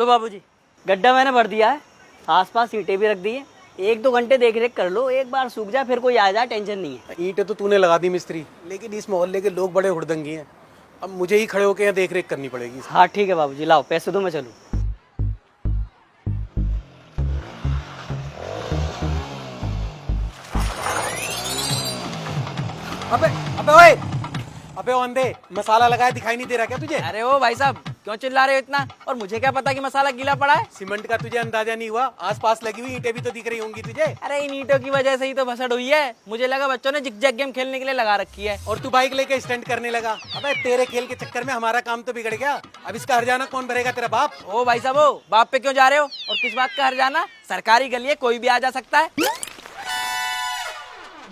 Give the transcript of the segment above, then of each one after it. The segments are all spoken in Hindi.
लो बाबूजी, गड्ढा मैंने भर दिया है, आसपास ईंटें भी रख दी है। 1-2 घंटे देख रेख कर लो, एक बार सूख जाए फिर कोई आ जाए टेंशन नहीं है। ईंटें तो तूने लगा दी मिस्त्री, लेकिन इस मोहल्ले के लोग बड़े हुड़दंगी हैं। अब मुझे ही खड़े होकर यहाँ देख रेख करनी पड़ेगी। हाँ ठीक है बाबूजी, लाओ पैसे दो, मैं चलूँ। अबे अबे ओए, अबे ओ अंधे, मसाला लगाया दिखाई नहीं दे रहा क्या तुझे? अरे ओ भाई साहब, क्यों चिल्ला रहे हो इतना? और मुझे क्या पता कि मसाला गीला पड़ा है? सीमेंट का तुझे अंदाजा नहीं हुआ? आसपास लगी हुई ईंटें भी तो दिख रही होंगी तुझे। अरे इन ईंटों की वजह से ही तो भसड़ हुई है। मुझे लगा बच्चों ने जिग-जैग गेम खेलने के लिए लगा रखी है। और तू बाइक लेके स्टंट करने लगा। अबे तेरे खेल के चक्कर में हमारा काम तो बिगड़ गया। अब इसका हर्जाना कौन भरेगा? तेरा बाप। ओ भाई साहब, ओ बाप पे क्यों जा रहे हो? और किस बात का हर्जाना? सरकारी गली है, कोई भी आ जा सकता है।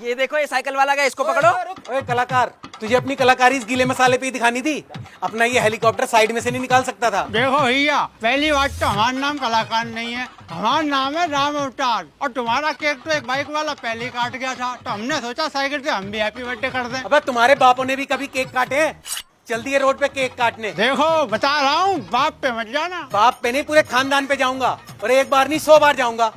ये देखो, ये साइकिल वाला गया, इसको पकड़ो। ओए कलाकार, तुझे अपनी कलाकारी इस गीले मसाले पे ही दिखानी थी। अपना ये हेलीकॉप्टर साइड में से नहीं निकाल सकता था। देखो भैया, पहली बात तो हमारा नाम कलाकार नहीं है, हमारा नाम है राम अवतार। और तुम्हारा केक तो एक बाइक वाला पहले ही काट गया था, तो हमने सोचा साइकिल से हम भी हैप्पी बर्थडे कर दें। अबे तुम्हारे बापों ने भी कभी केक काटे हैं? चल दिए रोड पे केक काटने। देखो बता रहा हूँ, बाप पे मत जाना। बाप पे नहीं, पूरे खानदान पे जाऊंगा। और एक बार नहीं 100 बार जाऊंगा।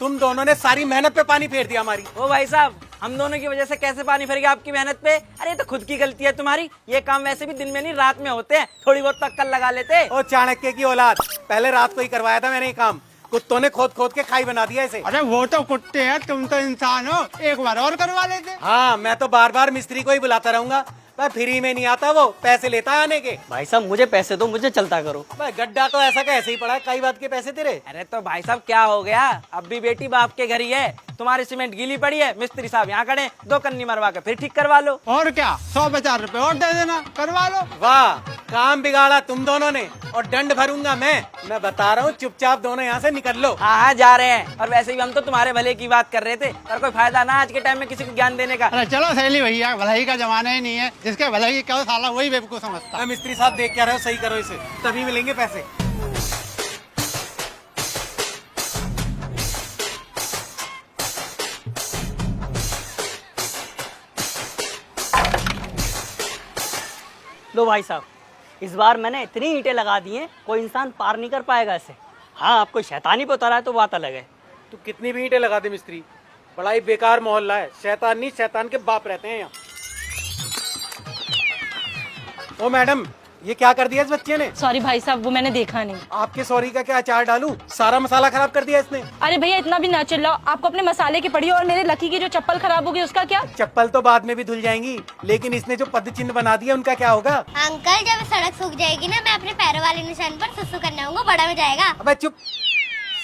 तुम दोनों ने सारी मेहनत पे पानी फेर दिया हमारी। ओ भाई साहब, हम दोनों की वजह से कैसे पानी फिर गया आपकी मेहनत पे? अरे ये तो खुद की गलती है तुम्हारी। ये काम वैसे भी दिन में नहीं रात में होते हैं, थोड़ी बहुत तो अक्कल लगा लेते। ओ चाणक्य की औलाद, पहले रात को ही करवाया था मैंने ये काम। कुत्तों ने खोद खोद के खाई बना दिया इसे। अरे वो तो कुत्ते हैं, तुम तो इंसान हो, एक बार और करवा लेते। हाँ, मैं तो बार बार मिस्त्री को ही बुलाता रहूंगा। मैं फ्री में नहीं आता, वो पैसे लेता है आने के। भाई साहब मुझे पैसे दो, मुझे चलता करो। भाई गड्ढा तो ऐसा का ऐसे ही पड़ा है, कई बात के पैसे तेरे। अरे तो भाई साहब क्या हो गया? अब भी बेटी बाप के घर ही है। तुम्हारी सीमेंट गीली पड़ी है, मिस्त्री साहब यहाँ खड़े, 2 कन्नी मरवा के फिर ठीक करवा लो। और क्या, 150 रुपए और दे देना, करवा लो। वाह, काम बिगाड़ा तुम दोनों ने, और दंड भरूंगा मैं बता रहा हूँ, चुपचाप दोनों यहाँ से निकल लो। हाँ हाँ जा रहे हैं, और वैसे भी हम तो तुम्हारे भले की बात कर रहे थे, और कोई फायदा ना आज के टाइम में किसी को ज्ञान देने का। अरे चलो सहेली भैया, भलाई का जमाना ही नहीं है, जिसके भलाई की क्या साला वही बेवकूफ समझता। मिस्त्री साहब देख क्या रहे हो, सही करो इसे, तभी मिलेंगे पैसे। लो भाई साहब, इस बार मैंने इतनी ईंटें लगा दी हैं, कोई इंसान पार नहीं कर पाएगा इसे। हाँ, आपको शैतानी पे उतारा है तो बात अलग है। तू कितनी भी ईंटें लगा दे मिस्त्री, बड़ा ही बेकार मोहल्ला है। शैतान नहीं, शैतान के बाप रहते हैं यहाँ। ओ मैडम, ये क्या कर दिया इस बच्चे ने? सॉरी भाई साहब, वो मैंने देखा नहीं। आपके सॉरी का क्या अचार डालूं? सारा मसाला खराब कर दिया इसने। अरे भैया इतना भी ना चिल्लाओ, आपको अपने मसाले की पड़ी है, और मेरे लकी की जो चप्पल खराब होगी उसका क्या? चप्पल तो बाद में भी धुल जाएंगी, लेकिन इसने जो पद चिन्ह बना दिया उनका क्या होगा? अंकल, जब सड़क सूख जाएगी ना, मैं अपने पैरों वाले निशान पर सुसु करने आऊंगा, बड़ा मजा आएगा। अबे चुप,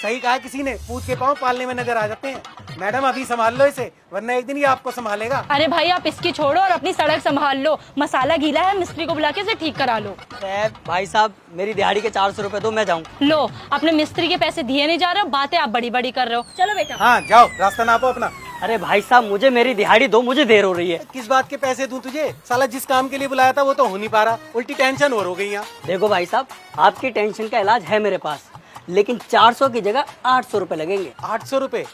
सही कहा किसी ने, पूछ के पाँव पालने में नजर आ जाते हैं। मैडम अभी संभाल लो इसे, वरना एक दिन ये आपको संभालेगा। अरे भाई आप इसकी छोड़ो और अपनी सड़क संभाल लो। मसाला गीला है, मिस्त्री को बुला के इसे ठीक करा लो। अरे भाई साहब, मेरी दिहाड़ी के 400 रुपए दो, मैं जाऊँ। लो, अपने मिस्त्री के पैसे दिए नहीं जा रहे हो, बातें आप बड़ी बड़ी कर रहे हो। चलो बेटा। हाँ जाओ, रास्ता नापो अपना। अरे भाई साहब, मुझे मेरी दिहाड़ी दो, मुझे देर हो रही है। किस बात के पैसे दूं तुझे? साला जिस काम के लिए बुलाया था वो तो हो नहीं पा रहा, उल्टी टेंशन और हो गई यहाँ। देखो भाई साहब, आपकी टेंशन का इलाज है मेरे पास, लेकिन 400 की जगह 800 रुपए लगेंगे। 800 रुपए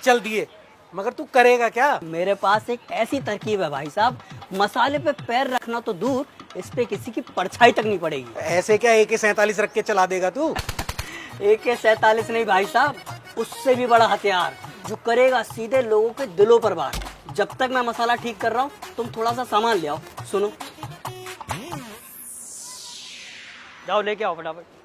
चल दिए, मगर तू करेगा क्या? मेरे पास एक ऐसी तरकीब है भाई साहब, मसाले पे पैर रखना तो दूर, इस पे किसी की परछाई तक नहीं पड़ेगी। ऐसे क्या AK-47 रख के चला देगा तू? AK-47 नहीं भाई साहब, उससे भी बड़ा हथियार, जो करेगा सीधे लोगों के दिलों पर वार। जब तक मैं मसाला ठीक कर रहा हूँ, तुम थोड़ा सा सामान ले आओ। सुनो, जाओ लेके आओ फटाफट।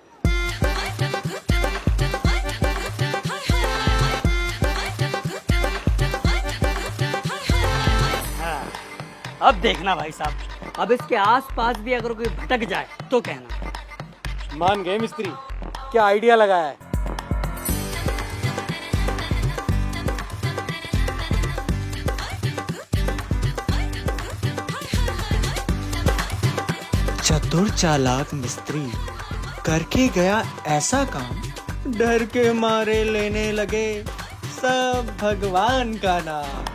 अब देखना भाई साहब, अब इसके आसपास भी अगर कोई भटक जाए तो कहना। मान गए मिस्त्री, क्या आइडिया लगाया है। चतुर चालाक मिस्त्री करके गया ऐसा काम, डर के मारे लेने लगे सब भगवान का नाम।